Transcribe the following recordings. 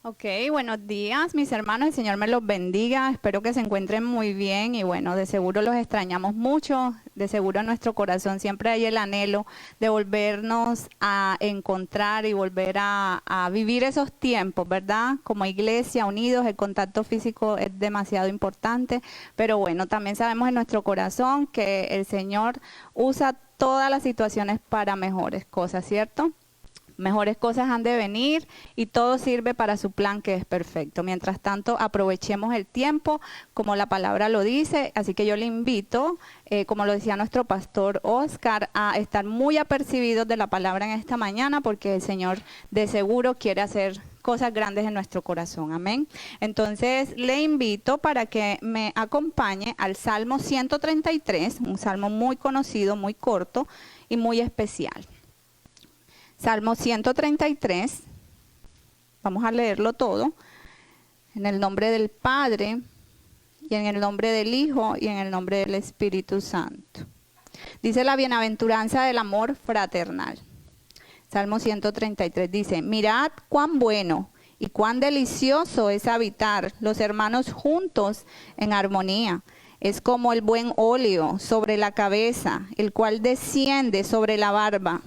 Ok, buenos días, mis hermanos. El Señor me los bendiga. Espero que se encuentren muy bien y bueno, de seguro los extrañamos mucho. De seguro en nuestro corazón siempre hay el anhelo de volvernos a encontrar y volver a vivir esos tiempos, ¿verdad? Como iglesia, unidos, el contacto físico es demasiado importante, pero bueno, también sabemos en nuestro corazón que el Señor usa todas las situaciones para mejores cosas, ¿cierto? Mejores cosas han de venir y todo sirve para su plan que es perfecto. Mientras tanto, aprovechemos el tiempo como la palabra lo dice. Así que yo le invito, como lo decía nuestro pastor Oscar, a estar muy apercibidos de la palabra en esta mañana porque el Señor de seguro quiere hacer cosas grandes en nuestro corazón. Amén. Entonces, le invito para que me acompañe al Salmo 133, un salmo muy conocido, muy corto y muy especial. Salmo 133, vamos a leerlo todo, en el nombre del Padre, y en el nombre del Hijo, y en el nombre del Espíritu Santo. Dice la bienaventuranza del amor fraternal. Salmo 133 dice, mirad cuán bueno y cuán delicioso es habitar los hermanos juntos en armonía. Es como el buen óleo sobre la cabeza, el cual desciende sobre la barba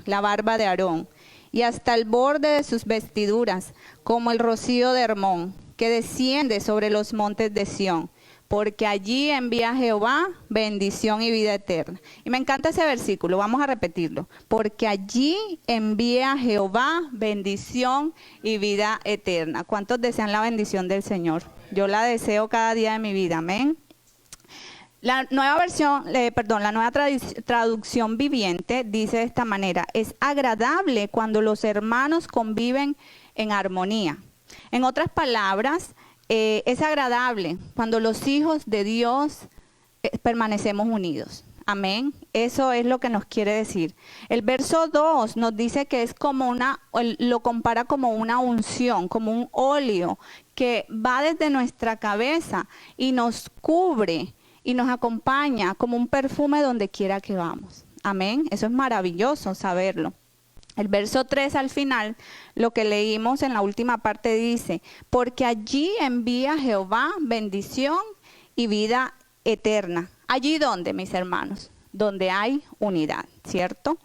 de Aarón, y hasta el borde de sus vestiduras, como el rocío de Hermón, que desciende sobre los montes de Sión, porque allí envía Jehová bendición y vida eterna. Y me encanta ese versículo, vamos a repetirlo. Porque allí envía Jehová bendición y vida eterna. ¿Cuántos desean la bendición del Señor? Yo la deseo cada día de mi vida, amén. La nueva traducción viviente dice de esta manera, es agradable cuando los hermanos conviven en armonía. En otras palabras, es agradable cuando los hijos de Dios permanecemos unidos. Amén. Eso es lo que nos quiere decir. El verso 2 nos dice que es como lo compara como una unción, como un óleo que va desde nuestra cabeza y nos cubre y nos acompaña como un perfume donde quiera que vamos. Amén. Eso es maravilloso saberlo. El verso 3 al final, lo que leímos en la última parte dice, porque allí envía Jehová bendición y vida eterna. ¿Allí dónde, mis hermanos? Donde hay unidad, ¿cierto?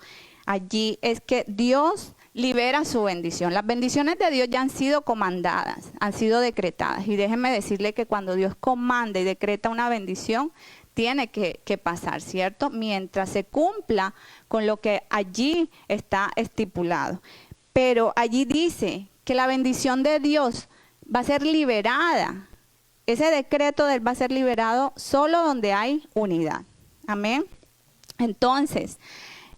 Allí es que Dios libera su bendición. Las bendiciones de Dios ya han sido comandadas, han sido decretadas. Y déjenme decirle que cuando Dios comanda y decreta una bendición, tiene que pasar, ¿cierto? Mientras se cumpla con lo que allí está estipulado. Pero allí dice que la bendición de Dios va a ser liberada. Ese decreto de Él va a ser liberado solo donde hay unidad. Amén. Entonces,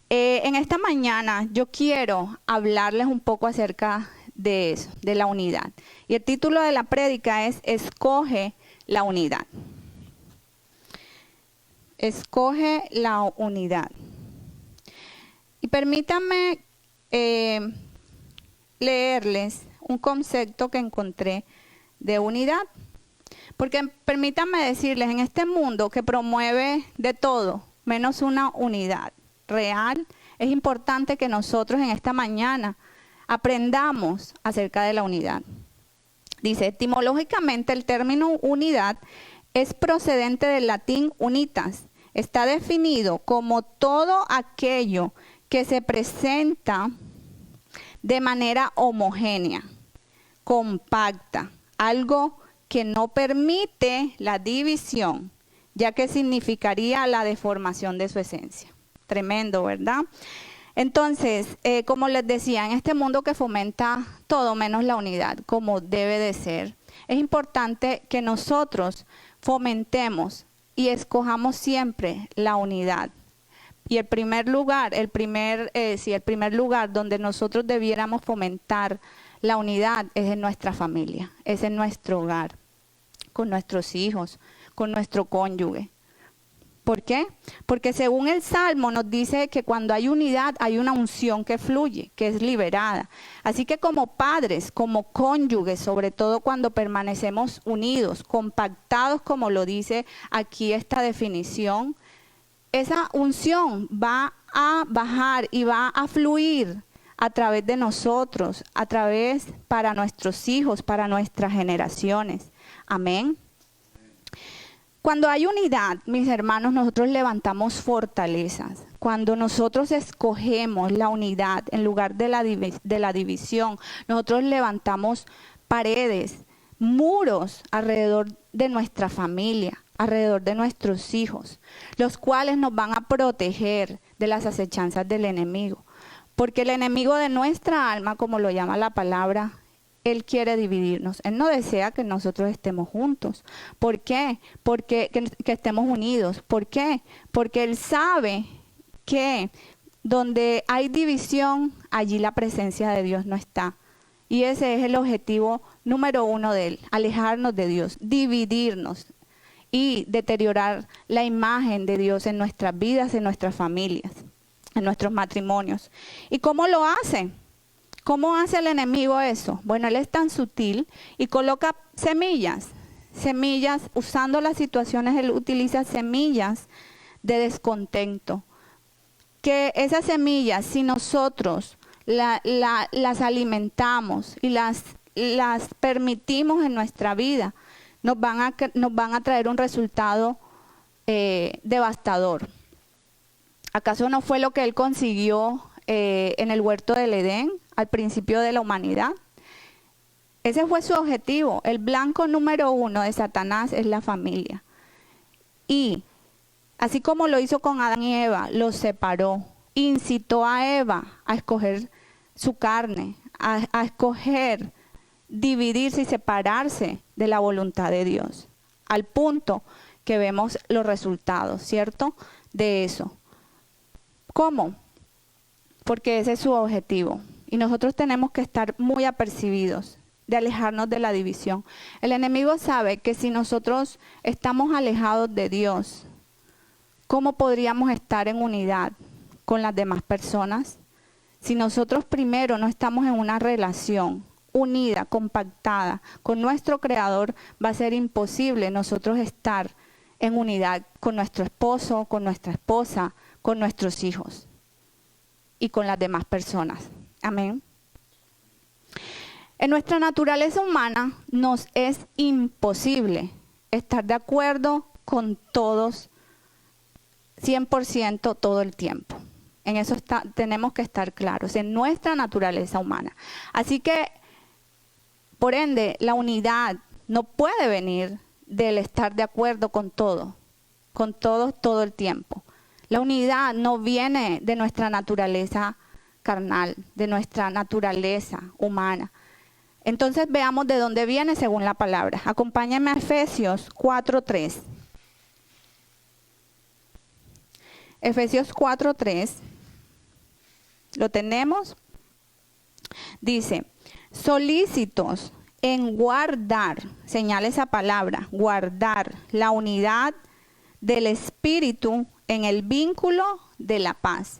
en esta mañana yo quiero hablarles un poco acerca de eso, de la unidad. Y el título de la prédica es Escoge la unidad. Escoge la unidad. Y permítanme leerles un concepto que encontré de unidad. Porque permítanme decirles, en este mundo que promueve de todo, menos una unidad real, es importante que nosotros en esta mañana aprendamos acerca de la unidad. Dice, etimológicamente el término unidad es procedente del latín unitas. Está definido como todo aquello que se presenta de manera homogénea, compacta, algo que no permite la división, ya que significaría la deformación de su esencia. Tremendo, ¿verdad? Entonces, como les decía, en este mundo que fomenta todo menos la unidad, como debe de ser, es importante que nosotros fomentemos y escojamos siempre la unidad. Y el primer lugar donde nosotros debiéramos fomentar la unidad es en nuestra familia, es en nuestro hogar, con nuestros hijos, con nuestro cónyuge. ¿Por qué? Porque según el Salmo nos dice que cuando hay unidad hay una unción que fluye, que es liberada. Así que como padres, como cónyuges, sobre todo cuando permanecemos unidos, compactados, como lo dice aquí esta definición, esa unción va a bajar y va a fluir a través de nosotros, a través para nuestros hijos, para nuestras generaciones. Amén. Cuando hay unidad, mis hermanos, nosotros levantamos fortalezas. Cuando nosotros escogemos la unidad en lugar de la división, nosotros levantamos paredes, muros alrededor de nuestra familia, alrededor de nuestros hijos, los cuales nos van a proteger de las acechanzas del enemigo. Porque el enemigo de nuestra alma, como lo llama la palabra, él quiere dividirnos. Él no desea que nosotros estemos juntos. ¿Por qué? Porque que estemos unidos. ¿Por qué? Porque él sabe que donde hay división, allí la presencia de Dios no está. Y ese es el objetivo número 1 de él, alejarnos de Dios, dividirnos y deteriorar la imagen de Dios en nuestras vidas, en nuestras familias, en nuestros matrimonios. ¿Y cómo lo hace? ¿Cómo hace el enemigo eso? Bueno, él es tan sutil y coloca semillas, usando las situaciones, él utiliza semillas de descontento. Que esas semillas, si nosotros las alimentamos y las permitimos en nuestra vida, nos van a traer un resultado devastador. ¿Acaso no fue lo que él consiguió en el huerto del Edén, al principio de la humanidad? Ese fue su objetivo. El blanco número 1 de Satanás es la familia. Y así como lo hizo con Adán y Eva, los separó, incitó a Eva a escoger su carne, a escoger dividirse y separarse de la voluntad de Dios, al punto que vemos los resultados, ¿cierto? De eso. ¿Cómo? Porque ese es su objetivo. Y nosotros tenemos que estar muy apercibidos de alejarnos de la división. El enemigo sabe que si nosotros estamos alejados de Dios, ¿cómo podríamos estar en unidad con las demás personas? Si nosotros primero no estamos en una relación unida, compactada con nuestro Creador, va a ser imposible nosotros estar en unidad con nuestro esposo, con nuestra esposa, con nuestros hijos y con las demás personas. Amén. En nuestra naturaleza humana nos es imposible estar de acuerdo con todos 100% todo el tiempo. En eso tenemos que estar claros, en nuestra naturaleza humana. Así que, por ende, la unidad no puede venir del estar de acuerdo con todos todo el tiempo. La unidad no viene de nuestra naturaleza carnal, de nuestra naturaleza humana. Entonces veamos de dónde viene según la palabra. Acompáñenme a Efesios 4:3. Efesios 4:3. ¿Lo tenemos? Dice, solícitos en guardar, señala esa palabra, guardar la unidad del Espíritu en el vínculo de la paz.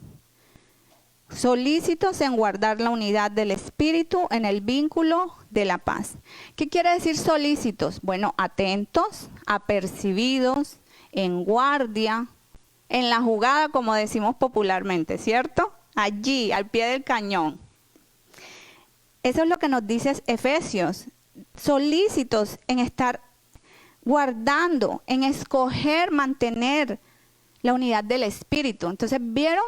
Solícitos en guardar la unidad del Espíritu en el vínculo de la paz. ¿Qué quiere decir solícitos? Bueno, atentos, apercibidos, en guardia, en la jugada, como decimos popularmente, ¿cierto? Allí, al pie del cañón. Eso es lo que nos dice Efesios. Solícitos en estar guardando, en escoger, mantener la unidad del Espíritu. Entonces, ¿vieron?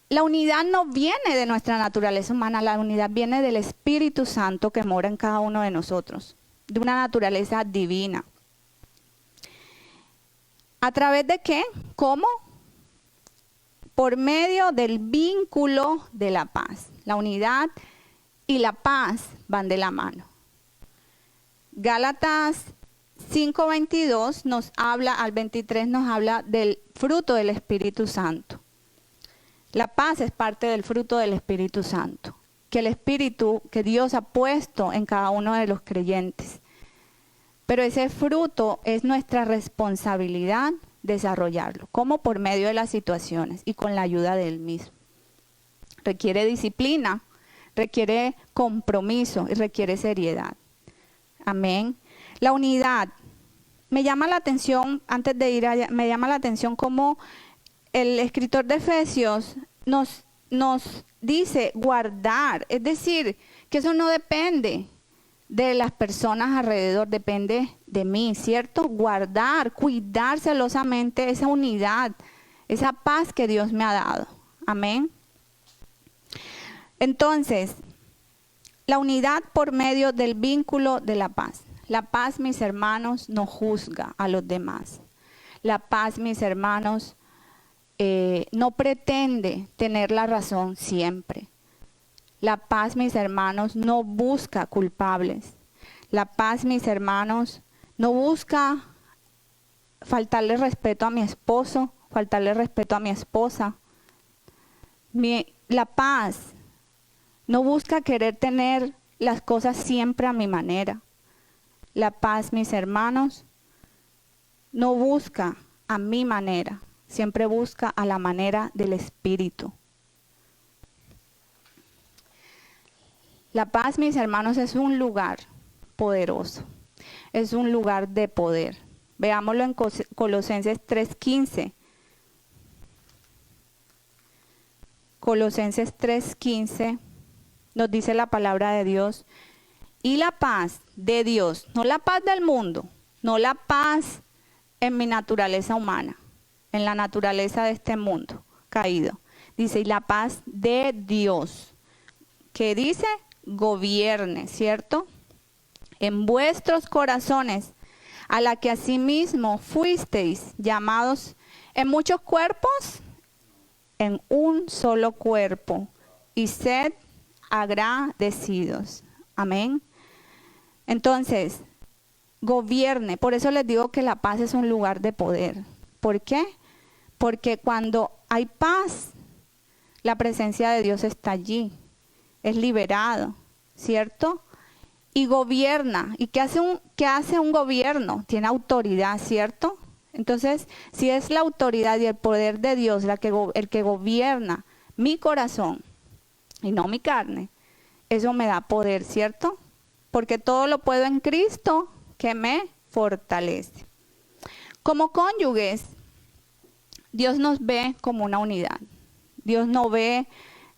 La unidad no viene de nuestra naturaleza humana, la unidad viene del Espíritu Santo que mora en cada uno de nosotros, de una naturaleza divina. ¿A través de qué? ¿Cómo? Por medio del vínculo de la paz. La unidad y la paz van de la mano. Gálatas 5:22 nos habla, al 23 nos habla del fruto del Espíritu Santo. La paz es parte del fruto del Espíritu Santo, que el Espíritu que Dios ha puesto en cada uno de los creyentes. Pero ese fruto es nuestra responsabilidad desarrollarlo, como por medio de las situaciones y con la ayuda de Él mismo. Requiere disciplina, requiere compromiso y requiere seriedad. Amén. La unidad. Me llama la atención, antes de ir allá, me llama la atención cómo el escritor de Efesios nos nos dice guardar, es decir, que eso no depende de las personas alrededor, depende de mí, ¿cierto? Guardar, cuidar celosamente esa unidad, esa paz que Dios me ha dado. Amén. Entonces, la unidad por medio del vínculo de la paz. La paz, mis hermanos, no juzga a los demás. La paz, mis hermanos, no pretende tener la razón siempre. La paz, mis hermanos, no busca culpables. La paz, mis hermanos, no busca faltarle respeto a mi esposo, faltarle respeto a mi esposa. La paz no busca querer tener las cosas siempre a mi manera. La paz, mis hermanos, no busca a mi manera, siempre busca a la manera del Espíritu. La paz, mis hermanos, es un lugar poderoso, es un lugar de poder. Veámoslo en Colosenses 3:15. Colosenses 3:15 nos dice la palabra de Dios. Y la paz de Dios, no la paz del mundo, no la paz en mi naturaleza humana, en la naturaleza de este mundo caído. Dice, y la paz de Dios, que dice, gobierne, ¿cierto? En vuestros corazones, a la que asimismo fuisteis llamados en muchos cuerpos, en un solo cuerpo, y sed agradecidos. Amén. Entonces, gobierne. Por eso les digo que la paz es un lugar de poder. ¿Por qué? Porque cuando hay paz, la presencia de Dios está allí. Es liberado, ¿cierto? Y gobierna. ¿Y qué hace un gobierno? Tiene autoridad, ¿cierto? Entonces, si es la autoridad y el poder de Dios el que gobierna mi corazón y no mi carne, eso me da poder, ¿cierto? Porque todo lo puedo en Cristo que me fortalece. Como cónyuges, Dios nos ve como una unidad. Dios no ve,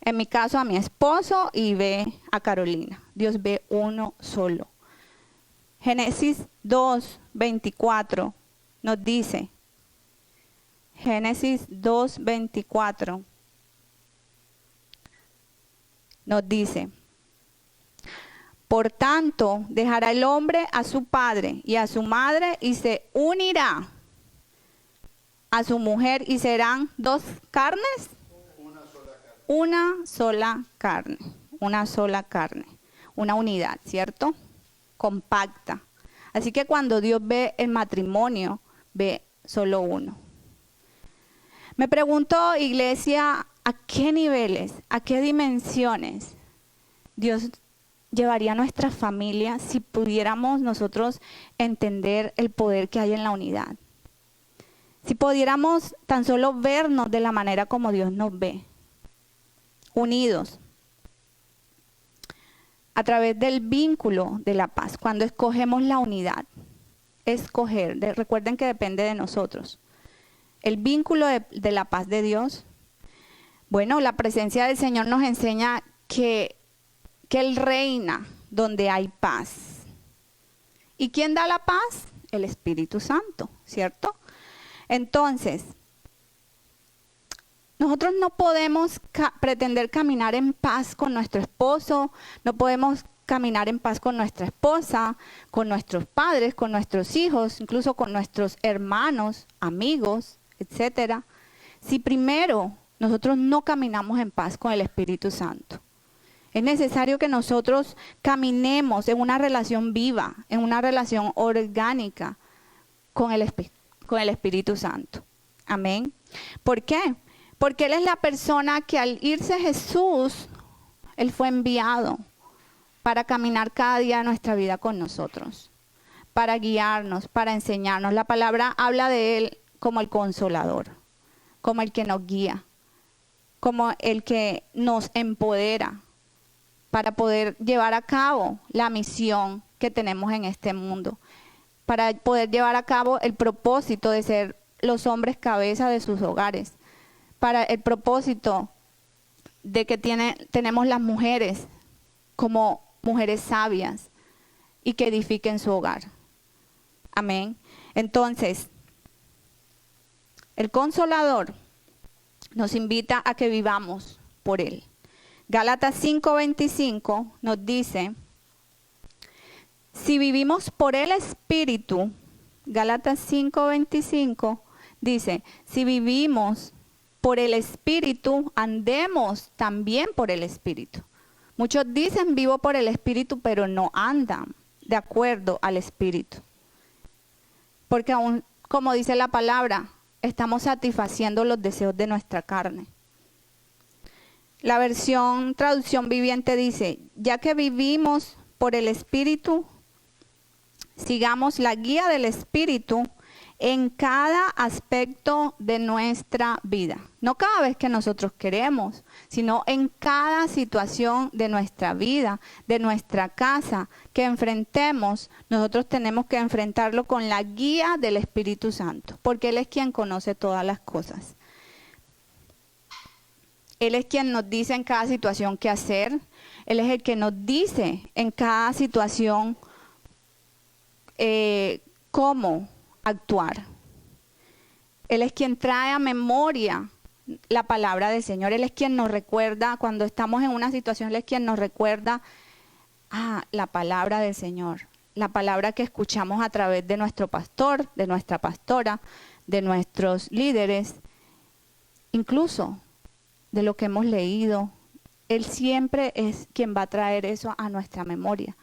en mi caso, a mi esposo y ve a Carolina. Dios ve uno solo. Génesis 2:24 nos dice, Génesis 2:24 nos dice, por tanto, dejará el hombre a su padre y a su madre y se unirá a su mujer y serán dos carnes. Una sola carne. Una sola carne. Una unidad, ¿cierto? Compacta. Así que cuando Dios ve el matrimonio, ve solo uno. Me pregunto, iglesia, ¿a qué niveles, a qué dimensiones Dios llevaría a nuestra familia si pudiéramos nosotros entender el poder que hay en la unidad? Si pudiéramos tan solo vernos de la manera como Dios nos ve, unidos, a través del vínculo de la paz, cuando escogemos la unidad, recuerden que depende de nosotros. El vínculo de la paz de Dios, bueno, la presencia del Señor nos enseña que Él reina donde hay paz. ¿Y quién da la paz? El Espíritu Santo, ¿cierto? Entonces, nosotros no podemos pretender caminar en paz con nuestro esposo, no podemos caminar en paz con nuestra esposa, con nuestros padres, con nuestros hijos, incluso con nuestros hermanos, amigos, etcétera, si primero nosotros no caminamos en paz con el Espíritu Santo. Es necesario que nosotros caminemos en una relación viva, en una relación orgánica con el Espíritu Santo. Amén. ¿Por qué? Porque Él es la persona que al irse Jesús, Él fue enviado para caminar cada día de nuestra vida con nosotros, para guiarnos, para enseñarnos. La palabra habla de Él como el consolador, como el que nos guía, como el que nos empodera para poder llevar a cabo la misión que tenemos en este mundo, para poder llevar a cabo el propósito de ser los hombres cabeza de sus hogares, para el propósito de que tenemos las mujeres como mujeres sabias y que edifiquen su hogar. Amén. Entonces, el Consolador nos invita a que vivamos por Él. Gálatas 5:25 nos dice, si vivimos por el Espíritu, Gálatas 5:25 dice, si vivimos por el Espíritu, andemos también por el Espíritu. Muchos dicen vivo por el Espíritu, pero no andan de acuerdo al Espíritu. Porque aún, como dice la palabra, estamos satisfaciendo los deseos de nuestra carne. La versión traducción viviente dice, ya que vivimos por el Espíritu, sigamos la guía del Espíritu en cada aspecto de nuestra vida. No cada vez que nosotros queremos, sino en cada situación de nuestra vida, de nuestra casa, que enfrentemos. Nosotros tenemos que enfrentarlo con la guía del Espíritu Santo, porque Él es quien conoce todas las cosas. Él es quien nos dice en cada situación qué hacer. Él es el que nos dice en cada situación cómo actuar. Él es quien trae a memoria la palabra del Señor. Él es quien nos recuerda, cuando estamos en una situación, Él es quien nos recuerda la palabra del Señor. La palabra que escuchamos a través de nuestro pastor, de nuestra pastora, de nuestros líderes, incluso de lo que hemos leído. Él siempre es quien va a traer eso a nuestra memoria.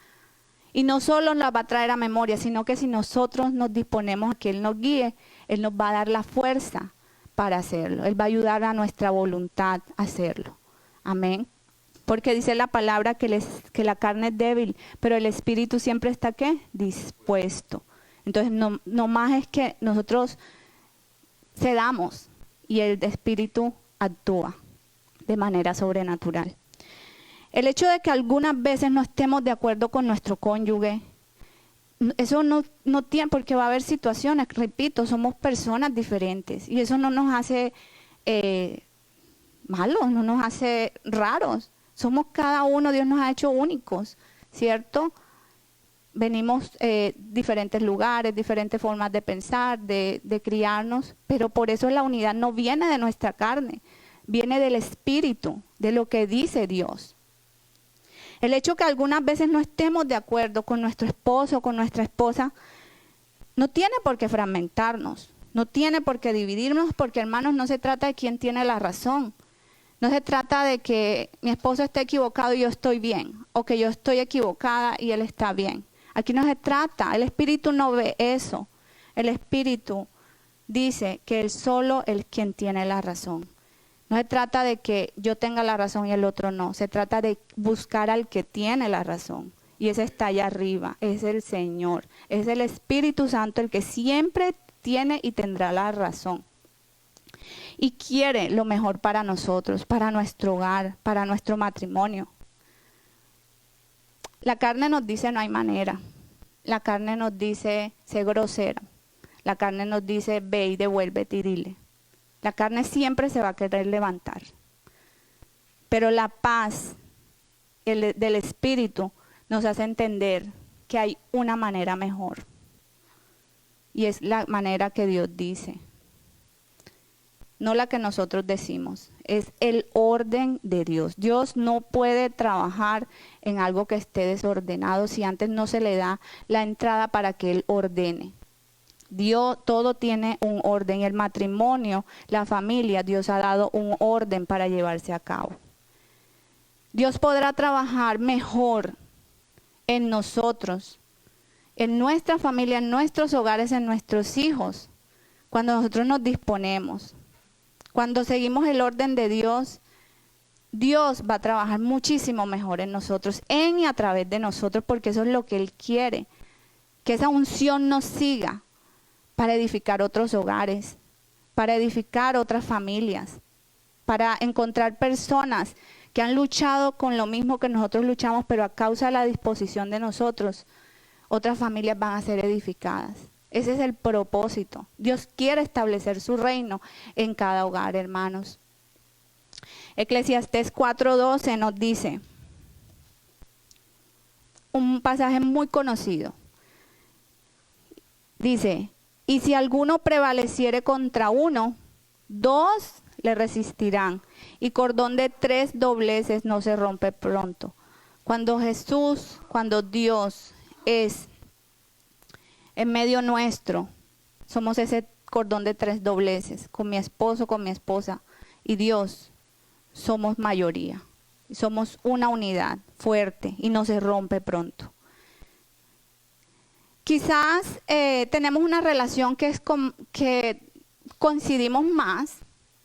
Y no solo nos va a traer a memoria, sino que si nosotros nos disponemos a que Él nos guíe, Él nos va a dar la fuerza para hacerlo. Él va a ayudar a nuestra voluntad a hacerlo. Amén. Porque dice la palabra que la carne es débil, pero el espíritu siempre está, ¿qué? Dispuesto. Entonces, no más es que nosotros cedamos y el espíritu actúa de manera sobrenatural. El hecho de que algunas veces no estemos de acuerdo con nuestro cónyuge, eso no tiene, porque va a haber situaciones, repito, somos personas diferentes y eso no nos hace malos, no nos hace raros. Somos cada uno, Dios nos ha hecho únicos, ¿cierto? Venimos diferentes lugares, diferentes formas de pensar, de criarnos, pero por eso la unidad no viene de nuestra carne, viene del Espíritu, de lo que dice Dios. El hecho que algunas veces no estemos de acuerdo con nuestro esposo o con nuestra esposa, no tiene por qué fragmentarnos, no tiene por qué dividirnos, porque hermanos, no se trata de quién tiene la razón. No se trata de que mi esposo esté equivocado y yo estoy bien, o que yo estoy equivocada y él está bien. Aquí no se trata, el Espíritu no ve eso. El Espíritu dice que él solo es quien tiene la razón. No se trata de que yo tenga la razón y el otro no. Se trata de buscar al que tiene la razón. Y ese está allá arriba, es el Señor. Es el Espíritu Santo el que siempre tiene y tendrá la razón. Y quiere lo mejor para nosotros, para nuestro hogar, para nuestro matrimonio. La carne nos dice no hay manera. La carne nos dice sé grosera. La carne nos dice ve y devuélvete y dile. La carne siempre se va a querer levantar. Pero la paz del Espíritu nos hace entender que hay una manera mejor. Y es la manera que Dios dice. No la que nosotros decimos. Es el orden de Dios. Dios no puede trabajar en algo que esté desordenado si antes no se le da la entrada para que Él ordene. Dios, todo tiene un orden. El matrimonio, la familia, Dios ha dado un orden para llevarse a cabo. Dios podrá trabajar mejor en nosotros, en nuestra familia, en nuestros hogares, en nuestros hijos, cuando nosotros nos disponemos. Cuando seguimos el orden de Dios, Dios va a trabajar muchísimo mejor en nosotros, en y a través de nosotros, porque eso es lo que Él quiere. Que esa unción nos siga para edificar otros hogares, para edificar otras familias, para encontrar personas que han luchado con lo mismo que nosotros luchamos, pero a causa de la disposición de nosotros, otras familias van a ser edificadas. Ese es el propósito. Dios quiere establecer su reino en cada hogar, hermanos. Eclesiastés 4:12 nos dice, un pasaje muy conocido. Dice, y si alguno prevaleciere contra uno, 2 le resistirán, y cordón de 3 dobleces no se rompe pronto. Cuando Dios es en medio nuestro, somos ese cordón de 3 dobleces, con mi esposo, con mi esposa, y Dios, somos mayoría, somos una unidad fuerte y no se rompe pronto. Quizás tenemos una relación que coincidimos más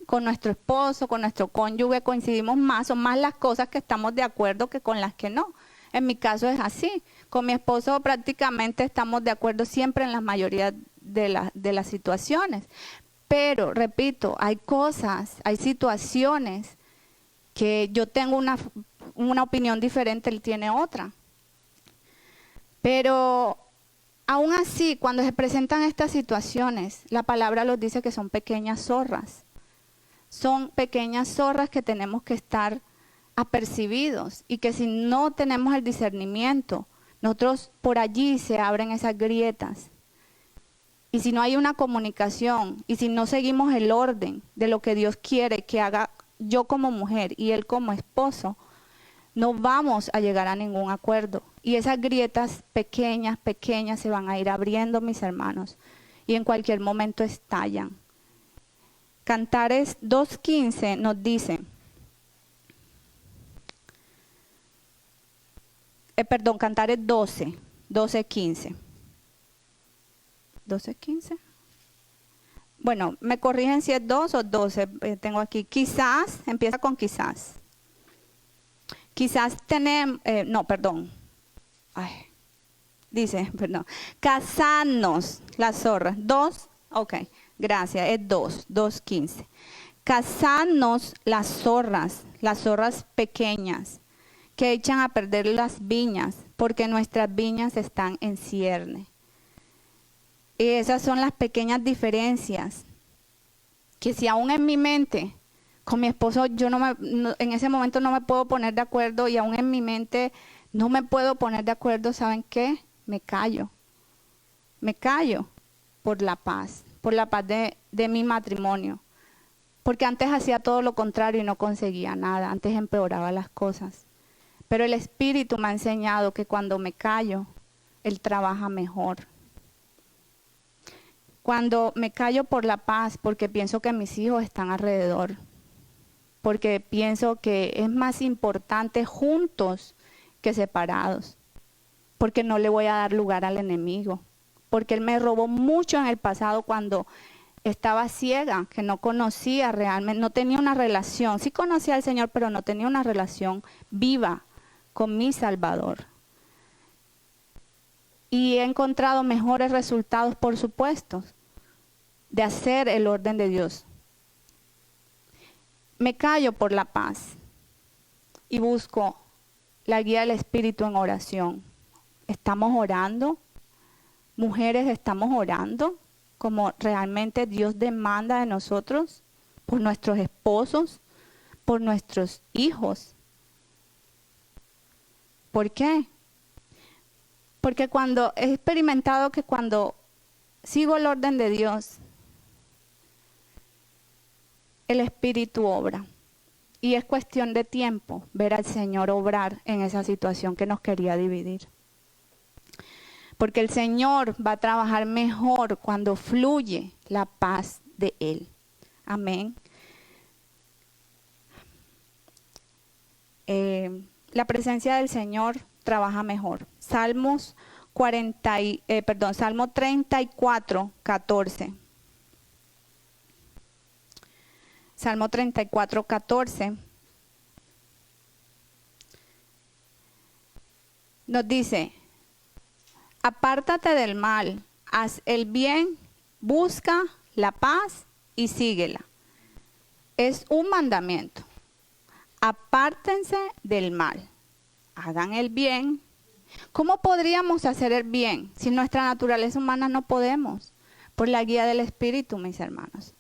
con nuestro esposo, con nuestro cónyuge, coincidimos más, son más las cosas que estamos de acuerdo que con las que no. En mi caso es así, con mi esposo prácticamente estamos de acuerdo siempre en la mayoría de las situaciones. Pero, repito, hay cosas, hay situaciones que yo tengo una opinión diferente, él tiene otra. Pero aún así, cuando se presentan estas situaciones, la palabra nos dice que son pequeñas zorras. Son pequeñas zorras que tenemos que estar apercibidos y que si no tenemos el discernimiento, nosotros por allí se abren esas grietas. Y si no hay una comunicación y si no seguimos el orden de lo que Dios quiere que haga yo como mujer y él como esposo, no vamos a llegar a ningún acuerdo. Y esas grietas pequeñas se van a ir abriendo, mis hermanos, y en cualquier momento estallan. Cantares 2:15 nos dice, Cantares 12:15. 12:15. Bueno, me corrigen si es 2 o 12, tengo aquí. Quizás, empieza con quizás. Quizás tenemos, cazadnos las zorras. 2, ok, gracias, es 2:15. Cazadnos las zorras pequeñas, que echan a perder las viñas, porque nuestras viñas están en cierne. Y esas son las pequeñas diferencias, que si aún en mi mente, con mi esposo, en ese momento no me puedo poner de acuerdo y aún en mi mente no me puedo poner de acuerdo, ¿saben qué? Me callo por la paz de mi matrimonio. Porque antes hacía todo lo contrario y no conseguía nada, antes empeoraba las cosas. Pero el Espíritu me ha enseñado que cuando me callo, Él trabaja mejor. Cuando me callo por la paz, porque pienso que mis hijos están alrededor, porque pienso que es más importante juntos que separados, porque no le voy a dar lugar al enemigo, porque él me robó mucho en el pasado cuando estaba ciega, que no conocía realmente, no tenía una relación, sí conocía al Señor, pero no tenía una relación viva con mi Salvador. Y he encontrado mejores resultados, por supuesto, de hacer el orden de Dios. Me callo por la paz y busco la guía del Espíritu en oración. ¿Estamos orando? Mujeres, ¿estamos orando como realmente Dios demanda de nosotros? Por nuestros esposos, por nuestros hijos. ¿Por qué? Porque he experimentado que cuando sigo el orden de Dios, el Espíritu obra. Y es cuestión de tiempo ver al Señor obrar en esa situación que nos quería dividir. Porque el Señor va a trabajar mejor cuando fluye la paz de Él. Amén. La presencia del Señor trabaja mejor. Salmo 34:14. Salmo 34:14 nos dice, apártate del mal, haz el bien, busca la paz y síguela. Es un mandamiento. Apártense del mal, hagan el bien. ¿Cómo podríamos hacer el bien si nuestra naturaleza humana no podemos? Por la guía del Espíritu, mis hermanos.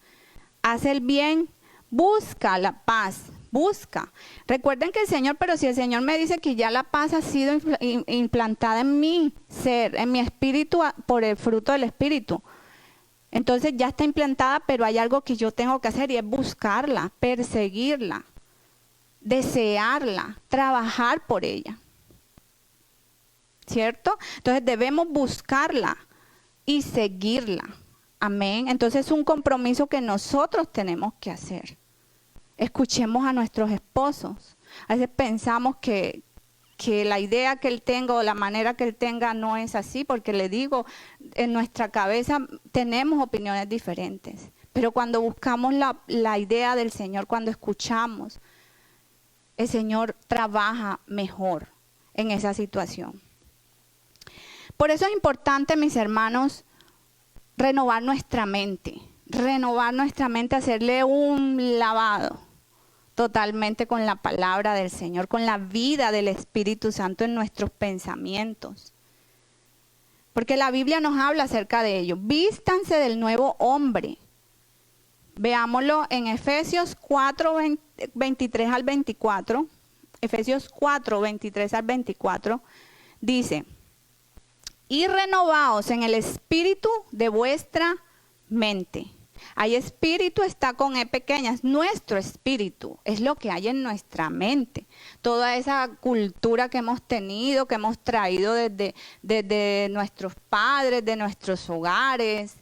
Haz el bien, busca la paz, Busca. Recuerden que el Señor, pero si el Señor me dice que ya la paz ha sido implantada en mi ser, en mi espíritu, por el fruto del Espíritu. Entonces ya está implantada, pero hay algo que yo tengo que hacer y es buscarla, perseguirla, desearla, trabajar por ella. ¿Cierto? Entonces debemos buscarla y seguirla. Amén. Entonces es un compromiso que nosotros tenemos que hacer. Escuchemos a nuestros esposos. A veces pensamos que la idea que él tenga o la manera que él tenga no es así, porque le digo, en nuestra cabeza tenemos opiniones diferentes. Pero cuando buscamos la idea del Señor, cuando escuchamos, el Señor trabaja mejor en esa situación. Por eso es importante, mis hermanos, renovar nuestra mente, hacerle un lavado totalmente con la palabra del Señor, con la vida del Espíritu Santo en nuestros pensamientos. Porque la Biblia nos habla acerca de ello. Vístanse del nuevo hombre. Veámoslo en Efesios 4, 23 al 24. Efesios 4, 23 al 24. Dice: y renovaos en el espíritu de vuestra mente. Ahí espíritu está con E pequeña, es nuestro espíritu, es lo que hay en nuestra mente. Toda esa cultura que hemos tenido, que hemos traído desde nuestros padres, de nuestros hogares,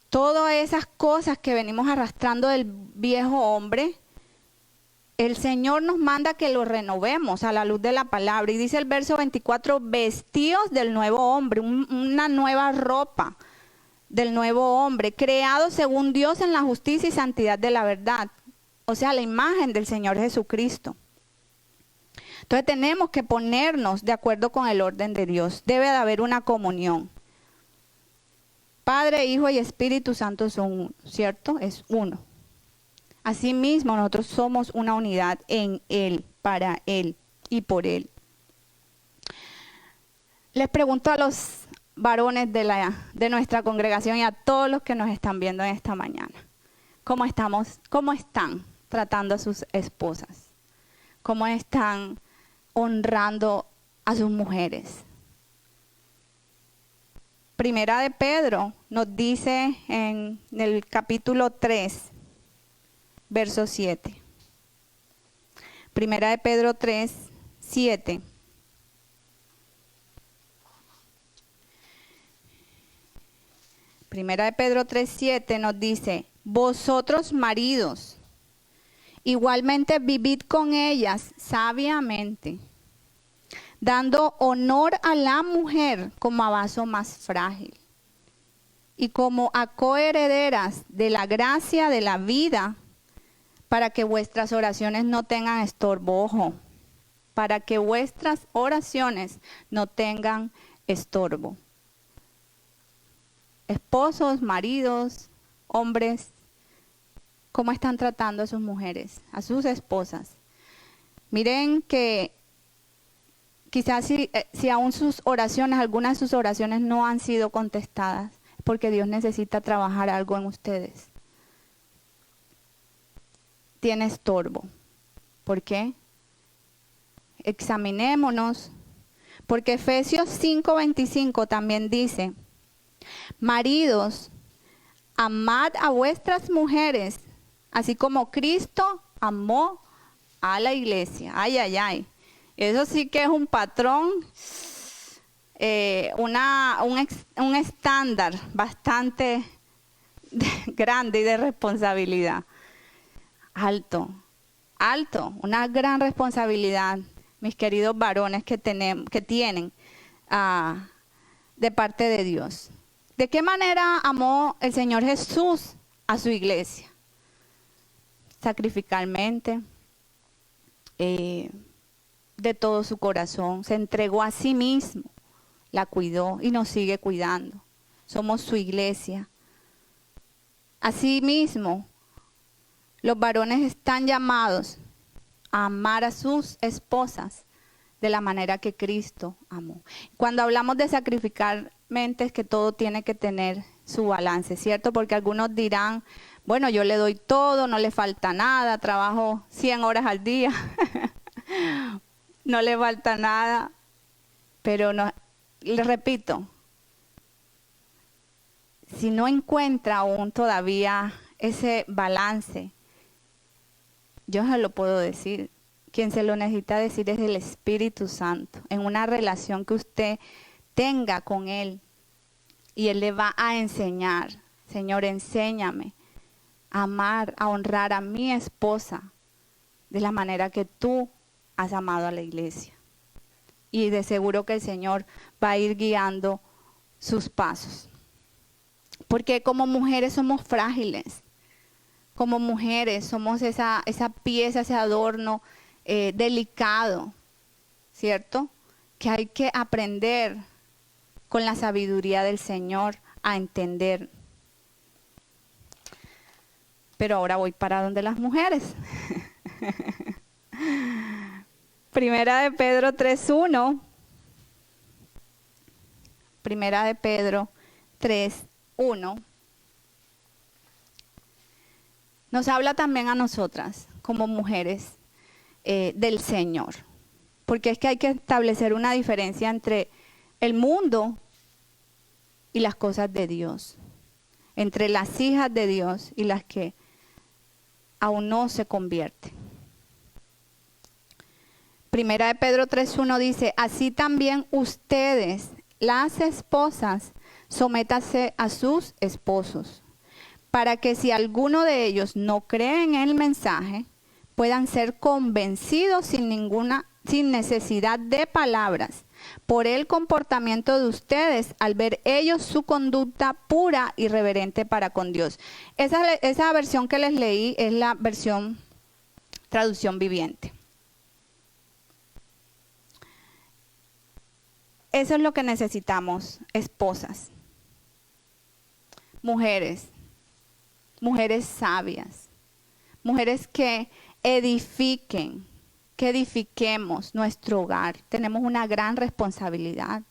todas esas cosas que venimos arrastrando del viejo hombre, el Señor nos manda que lo renovemos a la luz de la palabra. Y dice el verso 24, vestíos del nuevo hombre, una nueva ropa del nuevo hombre, creado según Dios en la justicia y santidad de la verdad. O sea, la imagen del Señor Jesucristo. Entonces tenemos que ponernos de acuerdo con el orden de Dios. Debe de haber una comunión. Padre, Hijo y Espíritu Santo son uno, ¿cierto? Es uno. Asimismo, nosotros somos una unidad en Él, para Él y por Él. Les pregunto a los varones de nuestra congregación y a todos los que nos están viendo en esta mañana, ¿cómo están tratando a sus esposas? ¿Cómo están honrando a sus mujeres? Primera de Pedro nos dice en el capítulo 3, verso 7. Primera de Pedro 3, 7. Primera de Pedro 3, 7 nos dice: vosotros maridos, igualmente vivid con ellas sabiamente, dando honor a la mujer como a vaso más frágil y como a coherederas de la gracia de la vida, para que vuestras oraciones no tengan estorbo. Ojo, para que vuestras oraciones no tengan estorbo. Esposos, maridos, hombres, ¿cómo están tratando a sus mujeres, a sus esposas? Miren que quizás si aún sus oraciones, algunas de sus oraciones no han sido contestadas, es porque Dios necesita trabajar algo en ustedes. Tiene estorbo. ¿Por qué? Examinémonos. Porque Efesios 5:25 también dice: maridos, amad a vuestras mujeres, así como Cristo amó a la iglesia. Ay, ay, ay. Eso sí que es un patrón, un estándar bastante grande y de responsabilidad. Alto, una gran responsabilidad, mis queridos varones, que tienen de parte de Dios. ¿De qué manera amó el Señor Jesús a su iglesia? Sacrificalmente, de todo su corazón. Se entregó a sí mismo, la cuidó y nos sigue cuidando. Somos su iglesia. Asimismo, los varones están llamados a amar a sus esposas de la manera que Cristo amó. Cuando hablamos de sacrificar, es que todo tiene que tener su balance, ¿cierto? Porque algunos dirán, bueno, yo le doy todo, no le falta nada, trabajo 100 horas al día, no le falta nada, pero no, le repito, si no encuentra aún todavía ese balance, yo se lo puedo decir. Quien se lo necesita decir es el Espíritu Santo, en una relación que usted tenga con Él. Y Él le va a enseñar, Señor, enséñame a amar, a honrar a mi esposa de la manera que tú has amado a la iglesia. Y de seguro que el Señor va a ir guiando sus pasos. Porque como mujeres somos frágiles. Como mujeres somos esa pieza, ese adorno delicado, ¿cierto? Que hay que aprender con la sabiduría del Señor a entender. Pero ahora voy para donde las mujeres. Primera de Pedro 3:1. Primera de Pedro 3:1. Nos habla también a nosotras como mujeres del Señor. Porque es que hay que establecer una diferencia entre el mundo y las cosas de Dios. Entre las hijas de Dios y las que aún no se convierten. Primera de Pedro 3:1 dice, así también ustedes, las esposas, sométanse a sus esposos, para que si alguno de ellos no cree en el mensaje, puedan ser convencidos sin necesidad de palabras, por el comportamiento de ustedes al ver ellos su conducta pura y reverente para con Dios. Esa versión que les leí es la versión traducción viviente. Eso es lo que necesitamos, esposas, mujeres sabias, mujeres que edifiquemos nuestro hogar. Tenemos una gran responsabilidad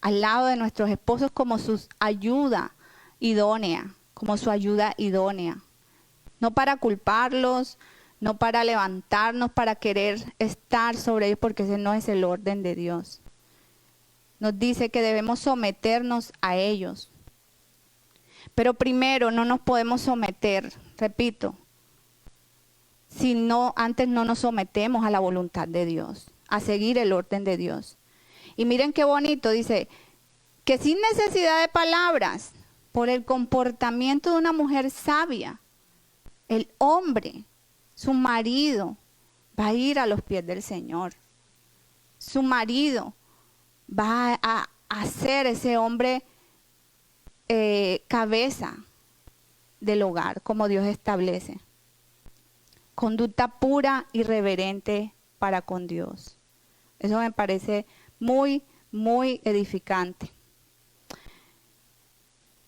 al lado de nuestros esposos como su ayuda idónea, No para culparlos, no para levantarnos, para querer estar sobre ellos, porque ese no es el orden de Dios. Nos dice que debemos someternos a ellos. Pero primero no nos podemos someter, repito, si no, antes no nos sometemos a la voluntad de Dios, a seguir el orden de Dios. Y miren qué bonito, dice, que sin necesidad de palabras, por el comportamiento de una mujer sabia, el hombre, su marido, va a ir a los pies del Señor. Su marido va a ser ese hombre cabeza del hogar, como Dios establece. Conducta pura y reverente para con Dios. Eso me parece muy, muy edificante.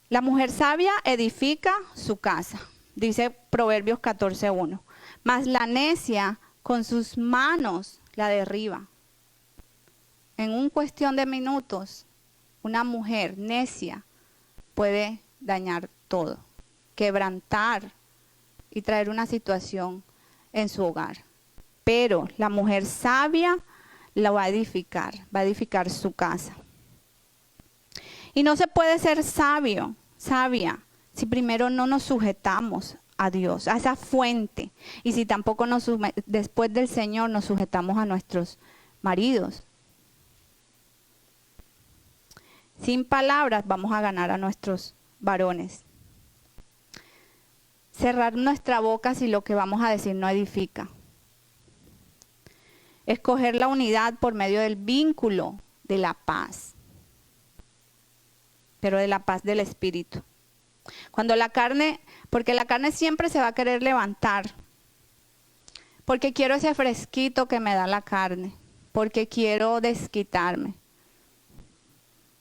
La mujer sabia edifica su casa, dice Proverbios 14:1. Mas la necia con sus manos la derriba. En una cuestión de minutos, una mujer necia puede dañar todo, quebrantar y traer una situación en su hogar. Pero la mujer sabia la va a edificar su casa. Y no se puede ser sabia, si primero no nos sujetamos a Dios, a esa fuente. Y si tampoco después del Señor nos sujetamos a nuestros maridos. Sin palabras vamos a ganar a nuestros varones. Cerrar nuestra boca si lo que vamos a decir no edifica. Escoger la unidad por medio del vínculo de la paz, pero de la paz del espíritu. Cuando porque la carne siempre se va a querer levantar, porque quiero ese fresquito que me da la carne, porque quiero desquitarme,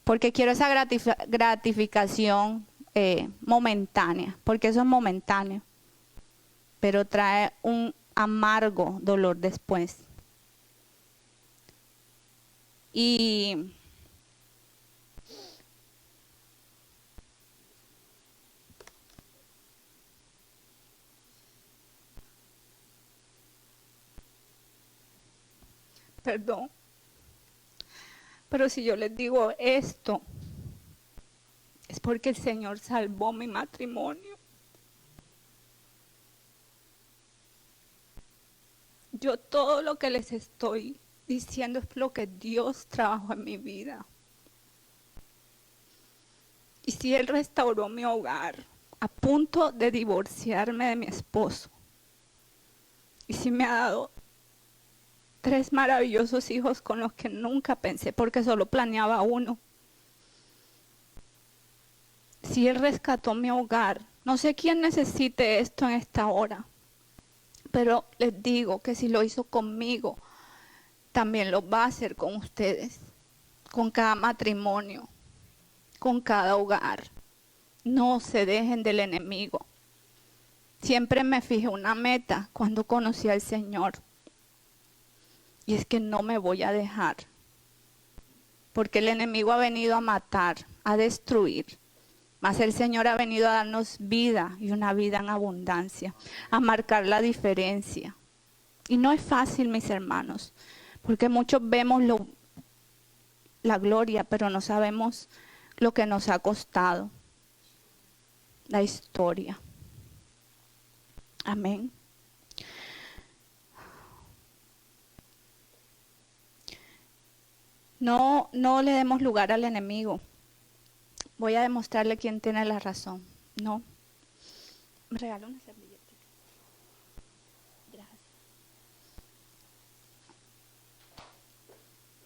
porque quiero esa gratificación momentánea, porque eso es momentáneo, pero trae un amargo dolor después. Y perdón. Pero si yo les digo esto, es porque el Señor salvó mi matrimonio. Yo todo lo que les estoy diciendo es lo que Dios trabajó en mi vida. Y si Él restauró mi hogar, a punto de divorciarme de mi esposo, y si me ha dado 3 maravillosos hijos con los que nunca pensé, porque solo planeaba uno. Si Él rescató mi hogar, no sé quién necesite esto en esta hora, pero les digo que si lo hizo conmigo, también lo va a hacer con ustedes, con cada matrimonio, con cada hogar. No se dejen del enemigo. Siempre me fijé una meta cuando conocí al Señor, y es que no me voy a dejar, porque el enemigo ha venido a matar, a destruir. Mas el Señor ha venido a darnos vida y una vida en abundancia, a marcar la diferencia. Y no es fácil, mis hermanos, porque muchos vemos la gloria, pero no sabemos lo que nos ha costado, la historia. Amén. No le demos lugar al enemigo. Voy a demostrarle quién tiene la razón. No. Me regala una servilletita. Gracias.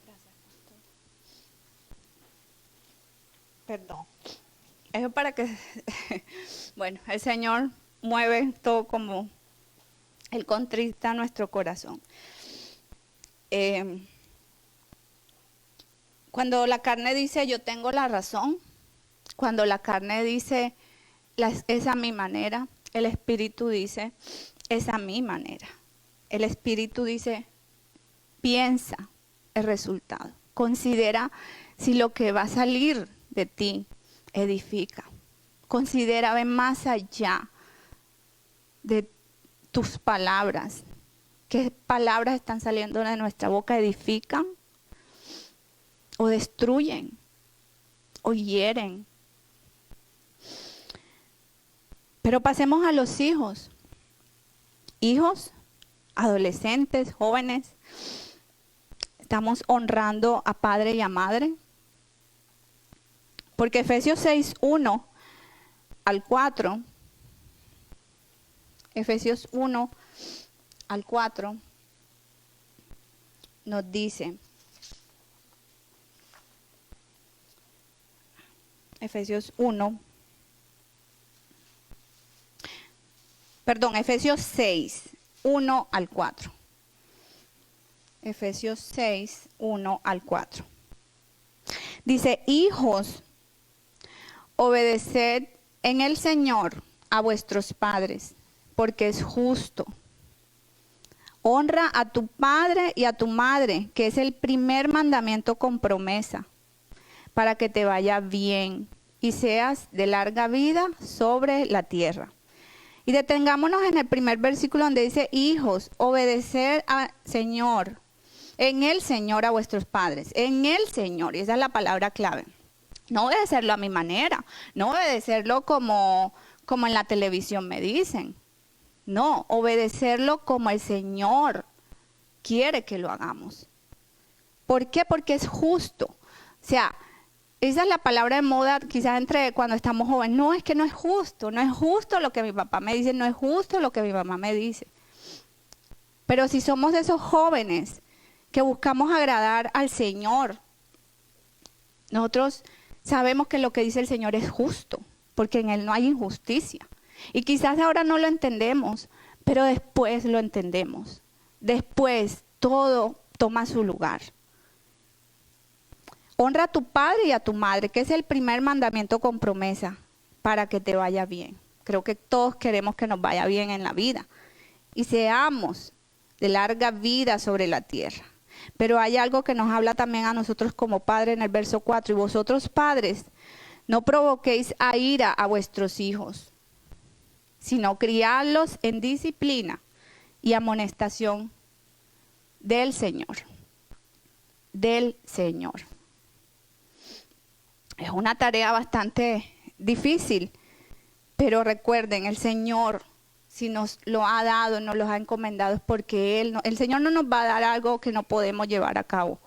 Gracias, pastor. Perdón. Eso para que, bueno, el Señor mueve todo como Él contrista nuestro corazón. Cuando la carne dice yo tengo la razón, cuando la carne dice es a mi manera, el Espíritu dice es a mi manera. El Espíritu dice piensa el resultado, considera si lo que va a salir de ti edifica. Considera, ve más allá de tus palabras. ¿Qué palabras están saliendo de nuestra boca? ¿Edifican? ¿O destruyen? ¿O hieren? Pero pasemos a los hijos. Hijos, adolescentes, jóvenes. Estamos honrando a padre y a madre. Porque Efesios 6, 1 al 4, Efesios 1 al 4, nos dice, Efesios 6, 1 al 4. Efesios 6, 1 al 4. Dice, hijos, obedeced en el Señor a vuestros padres, porque es justo. Honra a tu padre y a tu madre, que es el primer mandamiento con promesa, para que te vaya bien y seas de larga vida sobre la tierra. Y detengámonos en el primer versículo donde dice, hijos, obedecer al Señor, en el Señor a vuestros padres, en el Señor, y esa es la palabra clave. No obedecerlo a mi manera, no obedecerlo como en la televisión me dicen. No, obedecerlo como el Señor quiere que lo hagamos. ¿Por qué? Porque es justo. O sea, esa es la palabra de moda quizás entre cuando estamos jóvenes. No, es que no es justo lo que mi papá me dice, no es justo lo que mi mamá me dice. Pero si somos de esos jóvenes que buscamos agradar al Señor, nosotros sabemos que lo que dice el Señor es justo, porque en Él no hay injusticia. Y quizás ahora no lo entendemos, pero después lo entendemos. Después todo toma su lugar. Honra a tu padre y a tu madre, que es el primer mandamiento con promesa, para que te vaya bien. Creo que todos queremos que nos vaya bien en la vida y seamos de larga vida sobre la tierra. Pero hay algo que nos habla también a nosotros como padres en el verso 4. Y vosotros padres, no provoquéis a ira a vuestros hijos, sino criadlos en disciplina y amonestación del Señor. del Señor. Es una tarea bastante difícil, pero recuerden, el Señor, si nos lo ha dado, nos lo ha encomendado, es porque el Señor no nos va a dar algo que no podemos llevar a cabo.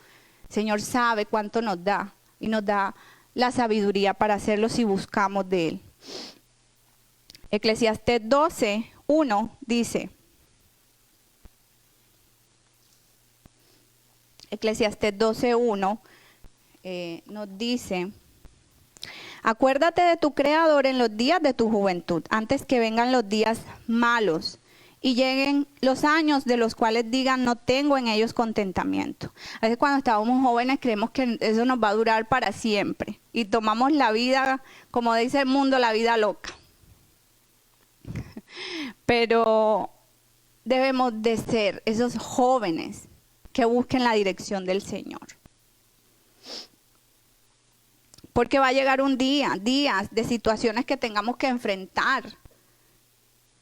El Señor sabe cuánto nos da y nos da la sabiduría para hacerlo si buscamos de Él. Eclesiastés 12:1 dice, Eclesiastés 12:1 nos dice: acuérdate de tu Creador en los días de tu juventud, antes que vengan los días malos y lleguen los años de los cuales digan, no tengo en ellos contentamiento. A veces cuando estábamos jóvenes creemos que eso nos va a durar para siempre y tomamos la vida, como dice el mundo, la vida loca. Pero debemos de ser esos jóvenes que busquen la dirección del Señor. Porque va a llegar un días de situaciones que tengamos que enfrentar.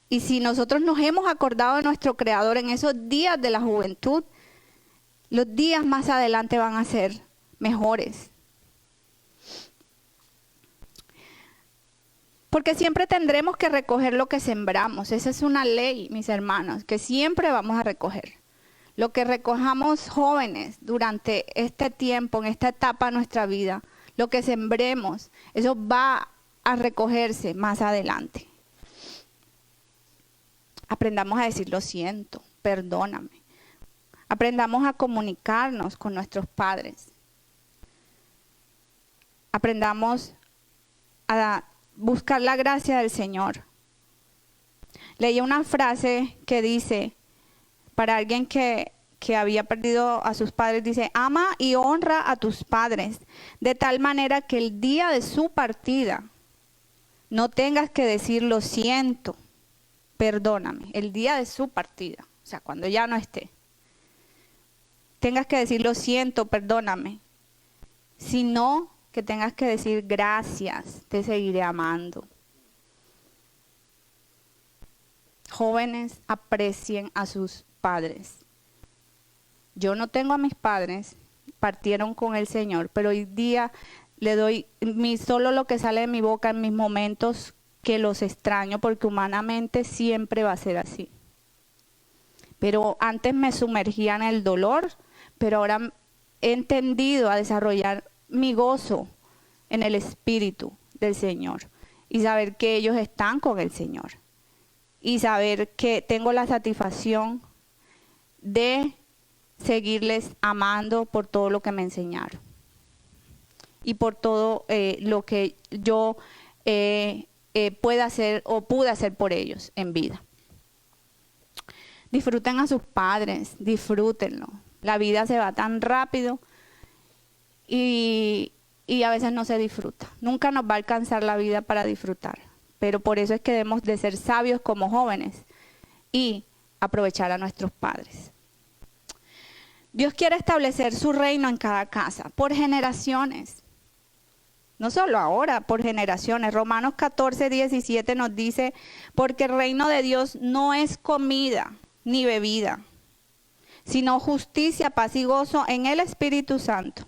Y si nosotros nos hemos acordado de nuestro Creador en esos días de la juventud, los días más adelante van a ser mejores. Porque siempre tendremos que recoger lo que sembramos. Esa es una ley, mis hermanos, que siempre vamos a recoger. Lo que recojamos jóvenes durante este tiempo, en esta etapa de nuestra vida, lo que sembremos, eso va a recogerse más adelante. Aprendamos a decir lo siento, perdóname. Aprendamos a comunicarnos con nuestros padres. Aprendamos a buscar la gracia del Señor. Leí una frase que dice, para alguien que había perdido a sus padres, dice: ama y honra a tus padres, de tal manera que el día de su partida no tengas que decir lo siento, perdóname. El día de su partida, o sea, cuando ya no esté, tengas que decir lo siento, perdóname, sino que tengas que decir gracias, te seguiré amando. Jóvenes, aprecien a sus padres. Yo no tengo a mis padres, partieron con el Señor, pero hoy día le doy solo lo que sale de mi boca en mis momentos que los extraño, porque humanamente siempre va a ser así. Pero antes me sumergía en el dolor, pero ahora he entendido a desarrollar mi gozo en el Espíritu del Señor y saber que ellos están con el Señor y saber que tengo la satisfacción de seguirles amando por todo lo que me enseñaron y por todo lo que yo pueda hacer o pude hacer por ellos en vida. Disfruten a sus padres, disfrútenlo. La vida se va tan rápido y a veces no se disfruta. Nunca nos va a alcanzar la vida para disfrutar, pero por eso es que debemos de ser sabios como jóvenes y aprovechar a nuestros padres. Dios quiere establecer su reino en cada casa, por generaciones. No solo ahora, por generaciones. Romanos 14:17 nos dice, porque el reino de Dios no es comida ni bebida, sino justicia, paz y gozo en el Espíritu Santo.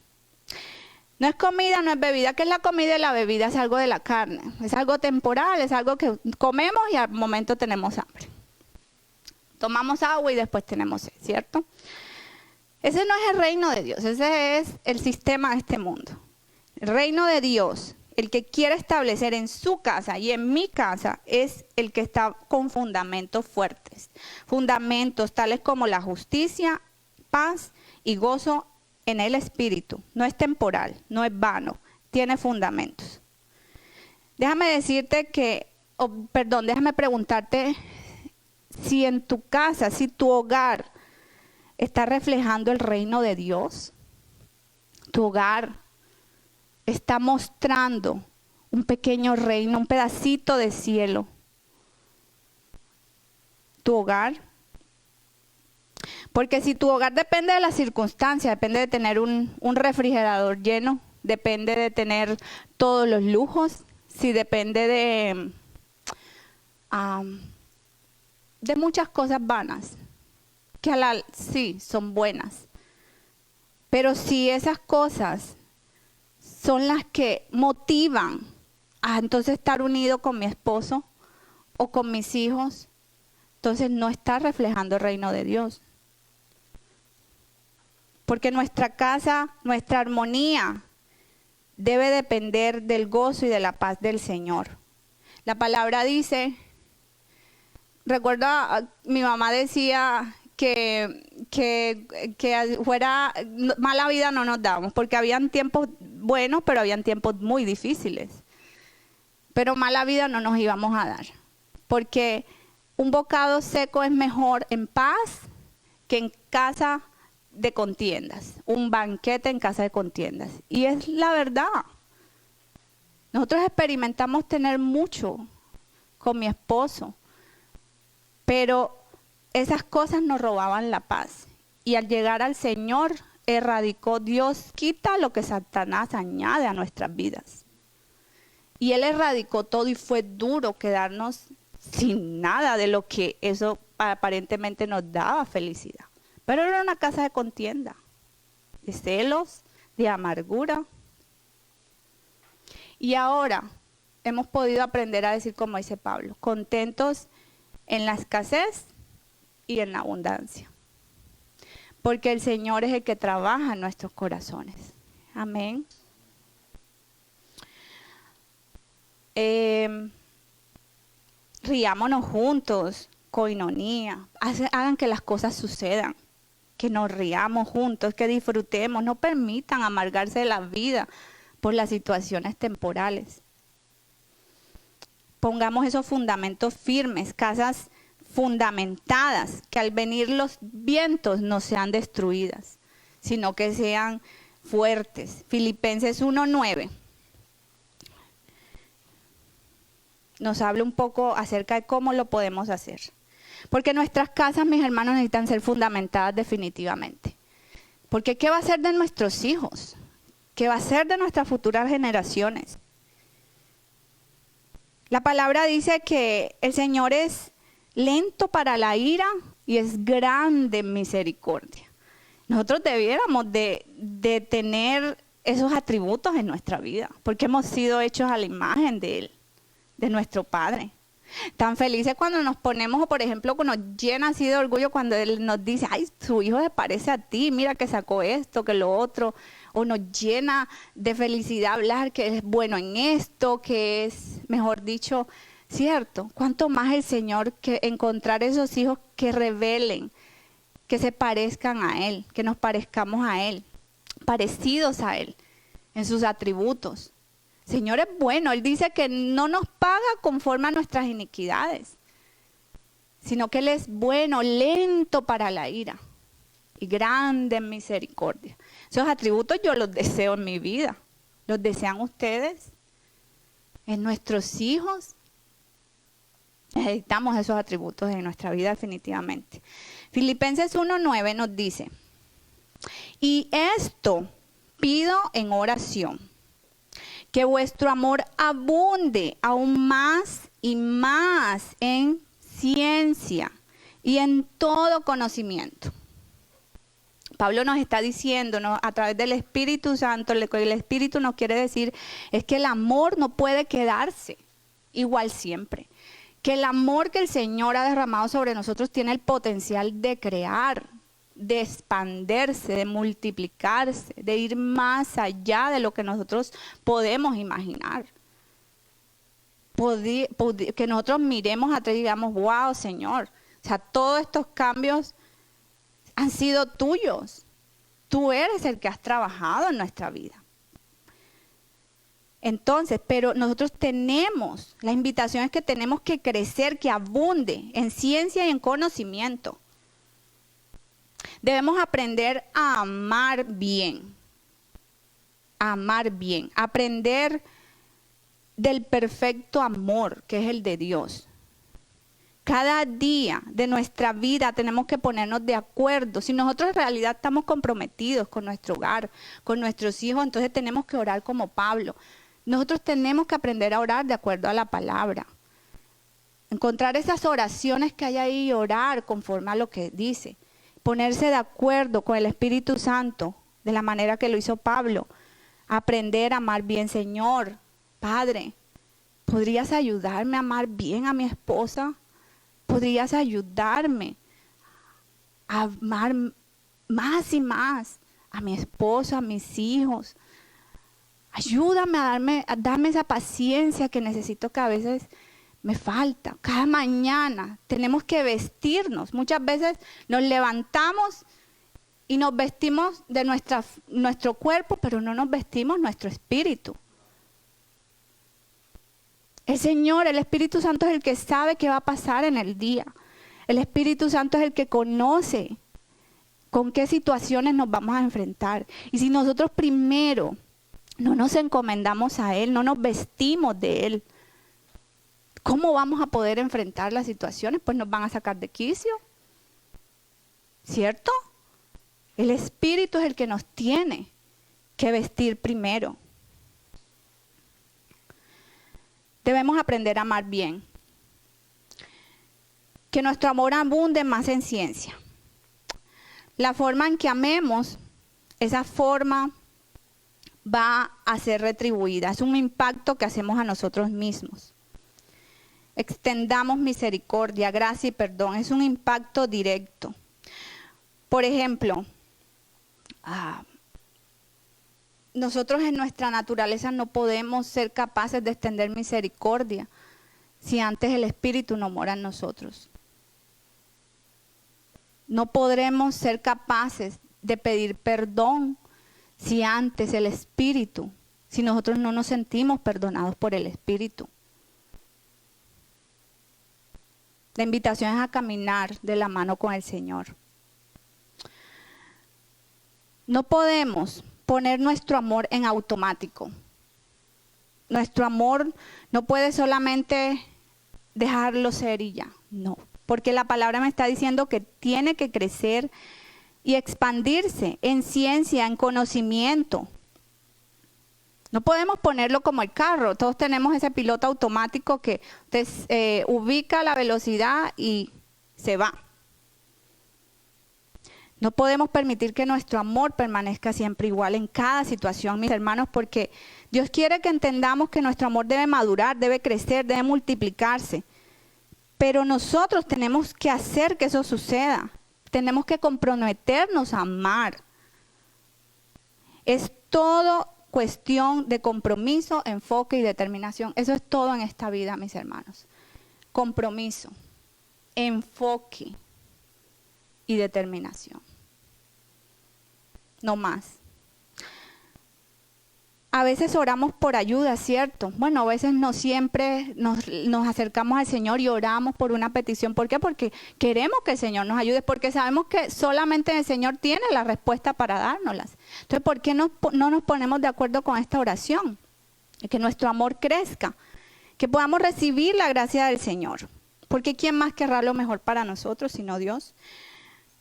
No es comida, no es bebida. ¿Qué es la comida y la bebida? Es algo de la carne, es algo temporal, es algo que comemos y al momento tenemos hambre. Tomamos agua y después tenemos sed, ¿cierto? Ese no es el reino de Dios, ese es el sistema de este mundo. El reino de Dios, el que quiere establecer en su casa y en mi casa, es el que está con fundamentos fuertes. Fundamentos tales como la justicia, paz y gozo en el Espíritu. No es temporal, no es vano, tiene fundamentos. Déjame preguntarte si en tu casa, si tu hogar está reflejando el reino de Dios. Tu hogar está mostrando un pequeño reino, un pedacito de cielo. Tu hogar. Porque si tu hogar depende de las circunstancias, depende de tener un refrigerador lleno, depende de tener todos los lujos, si depende de muchas cosas vanas, que sí son buenas, Pero si esas cosas son las que motivan a entonces estar unido con mi esposo o con mis hijos, entonces no está reflejando el reino de Dios. Porque nuestra casa, nuestra armonía debe depender del gozo y de la paz del Señor. La palabra dice, recuerdo, mi mamá decía que fuera mala vida no nos damos, porque habían tiempos buenos, pero habían tiempos muy difíciles. Pero mala vida no nos íbamos a dar, porque un bocado seco es mejor en paz que en casa de contiendas, un banquete en casa de contiendas. Y es la verdad. Nosotros experimentamos tener mucho con mi esposo, pero esas cosas nos robaban la paz. Y al llegar al Señor, erradicó, Dios quita lo que Satanás añade a nuestras vidas. Y Él erradicó todo y fue duro quedarnos sin nada de lo que eso aparentemente nos daba felicidad. Pero era una casa de contienda, de celos, de amargura. Y ahora hemos podido aprender a decir, como dice Pablo, contentos en la escasez y en la abundancia. Porque el Señor es el que trabaja en nuestros corazones. Amén. Riámonos juntos, coinonía. Hagan que las cosas sucedan. Que nos riamos juntos, que disfrutemos. No permitan amargarse de la vida por las situaciones temporales. Pongamos esos fundamentos firmes, casas fundamentadas, que al venir los vientos no sean destruidas, sino que sean fuertes. Filipenses 1:9 nos habla un poco acerca de cómo lo podemos hacer. Porque nuestras casas, mis hermanos, necesitan ser fundamentadas definitivamente. Porque ¿qué va a ser de nuestros hijos? ¿Qué va a ser de nuestras futuras generaciones? La palabra dice que el Señor es lento para la ira y es grande en misericordia. Nosotros debiéramos de tener esos atributos en nuestra vida, porque hemos sido hechos a la imagen de Él, de nuestro Padre. Tan felices cuando nos ponemos, o por ejemplo, cuando nos llena así de orgullo cuando Él nos dice, ay, su hijo se parece a ti, mira que sacó esto, que lo otro. O nos llena de felicidad hablar que es bueno en esto, que es, mejor dicho, cierto. Cuánto más el Señor que encontrar esos hijos que revelen, que se parezcan a Él, que nos parezcamos a Él, parecidos a Él, en sus atributos. Señor es bueno, Él dice que no nos paga conforme a nuestras iniquidades, sino que Él es bueno, lento para la ira y grande en misericordia. Esos atributos yo los deseo en mi vida. ¿Los desean ustedes? ¿En nuestros hijos? Necesitamos esos atributos en nuestra vida definitivamente. Filipenses 1:9 nos dice, y esto pido en oración, que vuestro amor abunde aún más y más en ciencia y en todo conocimiento. Pablo nos está diciendo, ¿no?, a través del Espíritu Santo, lo que el Espíritu nos quiere decir es que el amor no puede quedarse igual siempre. Que el amor que el Señor ha derramado sobre nosotros tiene el potencial de crear, de expandirse, de multiplicarse, de ir más allá de lo que nosotros podemos imaginar. Que nosotros miremos atrás y digamos, wow, Señor, o sea, todos estos cambios han sido tuyos. Tú eres el que has trabajado en nuestra vida. Entonces, pero nosotros tenemos, la invitación es que tenemos que crecer, que abunde en ciencia y en conocimiento. Debemos aprender a amar bien, aprender del perfecto amor que es el de Dios. Cada día de nuestra vida tenemos que ponernos de acuerdo. Si nosotros en realidad estamos comprometidos con nuestro hogar, con nuestros hijos, entonces tenemos que orar como Pablo. Nosotros tenemos que aprender a orar de acuerdo a la palabra. Encontrar esas oraciones que hay ahí y orar conforme a lo que dice. Ponerse de acuerdo con el Espíritu Santo, de la manera que lo hizo Pablo. Aprender a amar bien. Señor, Padre, ¿podrías ayudarme a amar bien a mi esposa? ¿Podrías ayudarme a amar más y más a mi esposo, a mis hijos? Ayúdame a darme esa paciencia que necesito, que a veces me falta. Cada mañana tenemos que vestirnos. Muchas veces nos levantamos y nos vestimos de nuestro cuerpo, pero no nos vestimos nuestro espíritu. El Señor, el Espíritu Santo es el que sabe qué va a pasar en el día. El Espíritu Santo es el que conoce con qué situaciones nos vamos a enfrentar. Y si nosotros primero no nos encomendamos a Él, no nos vestimos de Él, ¿cómo vamos a poder enfrentar las situaciones? Pues nos van a sacar de quicio, ¿cierto? El Espíritu es el que nos tiene que vestir primero. Debemos aprender a amar bien. Que nuestro amor abunde más en ciencia. La forma en que amemos, esa forma va a ser retribuida. Es un impacto que hacemos a nosotros mismos. Extendamos misericordia, gracia y perdón. Es un impacto directo. Por ejemplo, nosotros en nuestra naturaleza no podemos ser capaces de extender misericordia si antes el Espíritu no mora en nosotros. No podremos ser capaces de pedir perdón si antes el Espíritu, si nosotros no nos sentimos perdonados por el Espíritu. La invitación es a caminar de la mano con el Señor. No podemos poner nuestro amor en automático. Nuestro amor no puede solamente dejarlo ser y ya, no. Porque la palabra me está diciendo que tiene que crecer y expandirse en ciencia, en conocimiento. No podemos ponerlo como el carro. Todos tenemos ese piloto automático que ubica la velocidad y se va. No podemos permitir que nuestro amor permanezca siempre igual en cada situación, mis hermanos, porque Dios quiere que entendamos que nuestro amor debe madurar, debe crecer, debe multiplicarse. Pero nosotros tenemos que hacer que eso suceda. Tenemos que comprometernos a amar. Es todo cuestión de compromiso, enfoque y determinación. Eso es todo en esta vida, mis hermanos. Compromiso, enfoque y determinación. No más. A veces oramos por ayuda, ¿cierto? Bueno, a veces no siempre nos acercamos al Señor y oramos por una petición. ¿Por qué? Porque queremos que el Señor nos ayude, porque sabemos que solamente el Señor tiene la respuesta para dárnoslas. Entonces, ¿por qué no nos ponemos de acuerdo con esta oración? Que nuestro amor crezca, que podamos recibir la gracia del Señor. Porque ¿quién más querrá lo mejor para nosotros sino Dios?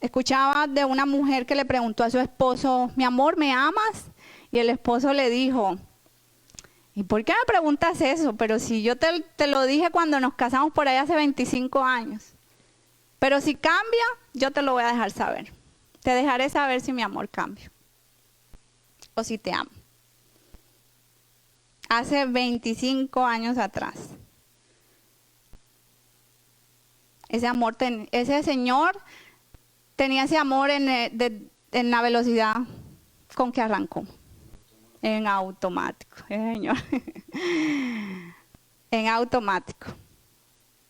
Escuchaba de una mujer que le preguntó a su esposo, mi amor, ¿me amas? Y el esposo le dijo, ¿y por qué me preguntas eso? Pero si yo te lo dije cuando nos casamos por ahí hace 25 años. Pero si cambia, yo te lo voy a dejar saber. Te dejaré saber si mi amor cambia o si te amo. Hace 25 años atrás. Ese señor tenía ese amor en la velocidad con que arrancó. En automático, señor. En automático.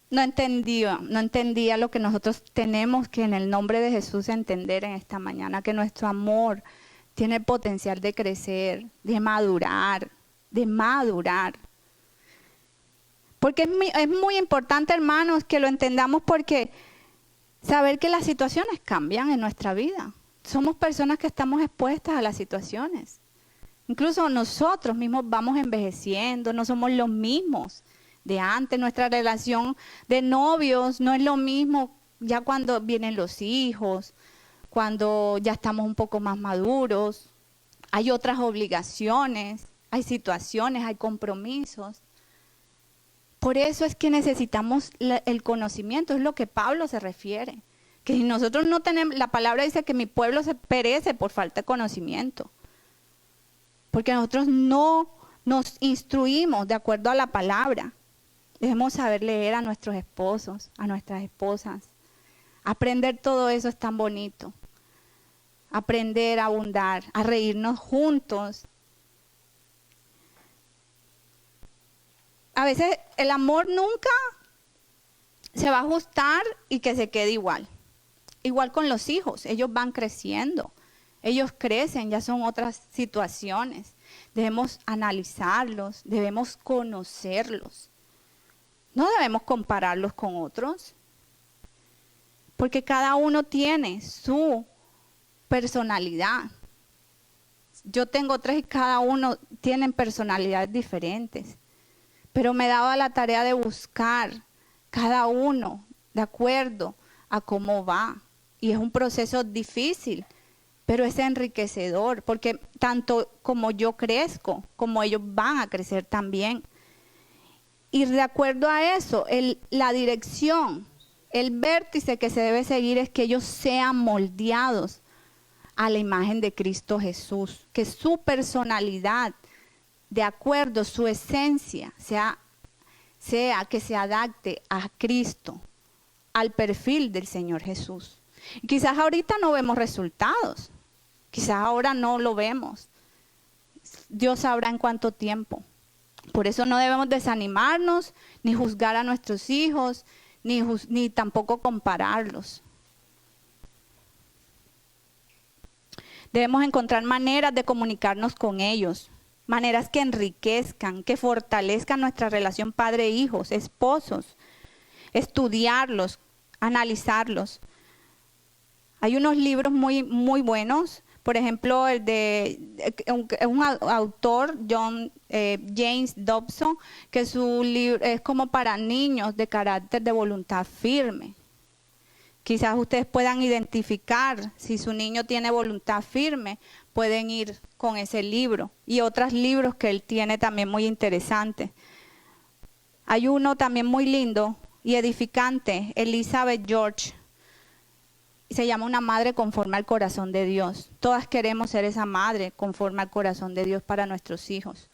No entendía lo que nosotros tenemos que en el nombre de Jesús entender en esta mañana, que nuestro amor tiene el potencial de crecer, de madurar. Porque es muy importante, hermanos, que lo entendamos, porque saber que las situaciones cambian en nuestra vida. Somos personas que estamos expuestas a las situaciones. Incluso nosotros mismos vamos envejeciendo, no somos los mismos de antes. Nuestra relación de novios no es lo mismo ya cuando vienen los hijos, cuando ya estamos un poco más maduros. Hay otras obligaciones, hay situaciones, hay compromisos. Por eso es que necesitamos el conocimiento, es lo que Pablo se refiere. Que si nosotros no tenemos, la palabra dice que mi pueblo se perece por falta de conocimiento. Porque nosotros no nos instruimos de acuerdo a la palabra. Debemos saber leer a nuestros esposos, a nuestras esposas. Aprender todo eso es tan bonito. Aprender a abundar, a reírnos juntos. A veces el amor nunca se va a ajustar y que se quede igual. Igual con los hijos, ellos van creciendo. Ellos crecen, ya son otras situaciones. Debemos analizarlos, debemos conocerlos. No debemos compararlos con otros. Porque cada uno tiene su personalidad. Yo tengo 3 y cada uno tiene personalidades diferentes. Pero me daba la tarea de buscar cada uno de acuerdo a cómo va. Y es un proceso difícil, pero es enriquecedor, porque tanto como yo crezco, como ellos van a crecer también. Y de acuerdo a eso, la dirección, el vértice que se debe seguir es que ellos sean moldeados a la imagen de Cristo Jesús, que su personalidad, de acuerdo a su esencia, sea que se adapte a Cristo, al perfil del Señor Jesús. Y quizás ahorita no vemos resultados, quizás ahora no lo vemos. Dios sabrá en cuánto tiempo. Por eso no debemos desanimarnos, ni juzgar a nuestros hijos, ni tampoco compararlos. Debemos encontrar maneras de comunicarnos con ellos, maneras que enriquezcan, que fortalezcan nuestra relación padre-hijos, esposos, estudiarlos, analizarlos. Hay unos libros muy, muy buenos, por ejemplo, el de un autor, James Dobson, que su libro es como para niños de carácter de voluntad firme. Quizás ustedes puedan identificar si su niño tiene voluntad firme, pueden ir con ese libro y otros libros que él tiene también muy interesantes. Hay uno también muy lindo y edificante, Elizabeth George. Se llama Una madre conforme al corazón de Dios. Todas queremos ser esa madre conforme al corazón de Dios para nuestros hijos.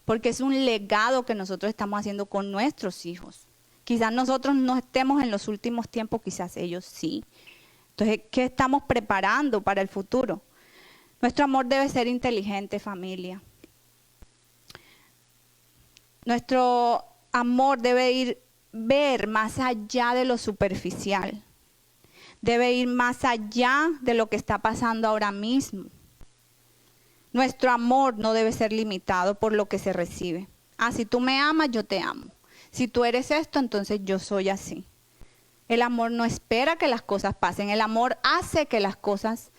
Porque es un legado que nosotros estamos haciendo con nuestros hijos. Quizás nosotros no estemos en los últimos tiempos, quizás ellos sí. Entonces, ¿qué estamos preparando para el futuro? Nuestro amor debe ser inteligente, familia. Nuestro amor debe ver más allá de lo superficial. Debe ir más allá de lo que está pasando ahora mismo. Nuestro amor no debe ser limitado por lo que se recibe. Si tú me amas, yo te amo. Si tú eres esto, entonces yo soy así. El amor no espera que las cosas pasen. El amor hace que las cosas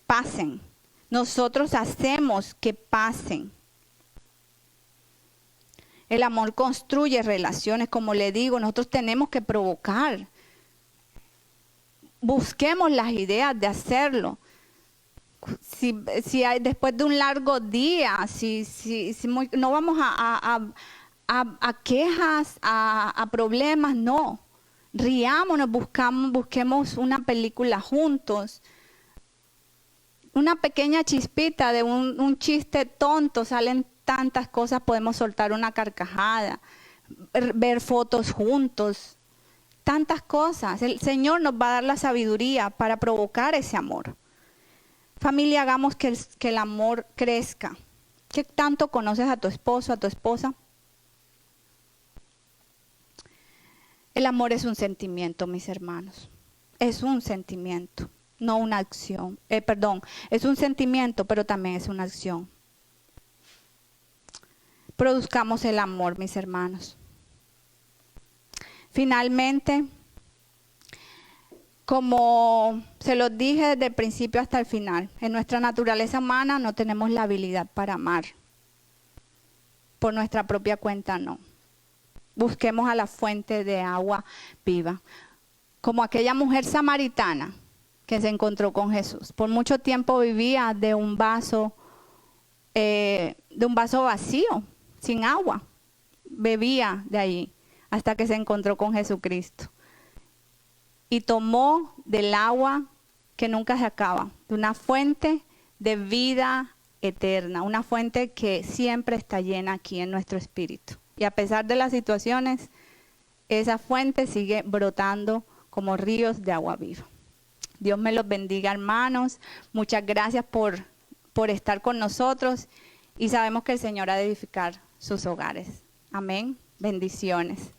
pasen. Nosotros hacemos que pasen. El amor construye relaciones, como le digo, nosotros tenemos que provocar. Busquemos las ideas de hacerlo. Si hay, después de un largo día, no vamos a quejas, a problemas, no. Riámonos, busquemos una película juntos. Una pequeña chispita de un chiste tonto, salen tantas cosas, podemos soltar una carcajada, ver fotos juntos. Tantas cosas. El Señor nos va a dar la sabiduría para provocar ese amor. Familia, hagamos que el amor crezca. ¿Qué tanto conoces a tu esposo, a tu esposa? El amor es un sentimiento, mis hermanos. Es un sentimiento, no una acción. Es un sentimiento, pero también es una acción. Produzcamos el amor, mis hermanos. Finalmente, como se los dije desde el principio hasta el final, en nuestra naturaleza humana no tenemos la habilidad para amar. Por nuestra propia cuenta no. Busquemos a la fuente de agua viva. Como aquella mujer samaritana que se encontró con Jesús. Por mucho tiempo vivía de un vaso vacío, sin agua. Bebía de allí hasta que se encontró con Jesucristo. y tomó del agua que nunca se acaba, de una fuente de vida eterna, una fuente que siempre está llena aquí en nuestro espíritu. Y a pesar de las situaciones, esa fuente sigue brotando como ríos de agua viva. Dios me los bendiga, hermanos. Muchas gracias por estar con nosotros y sabemos que el Señor ha de edificar sus hogares. Amén. Bendiciones.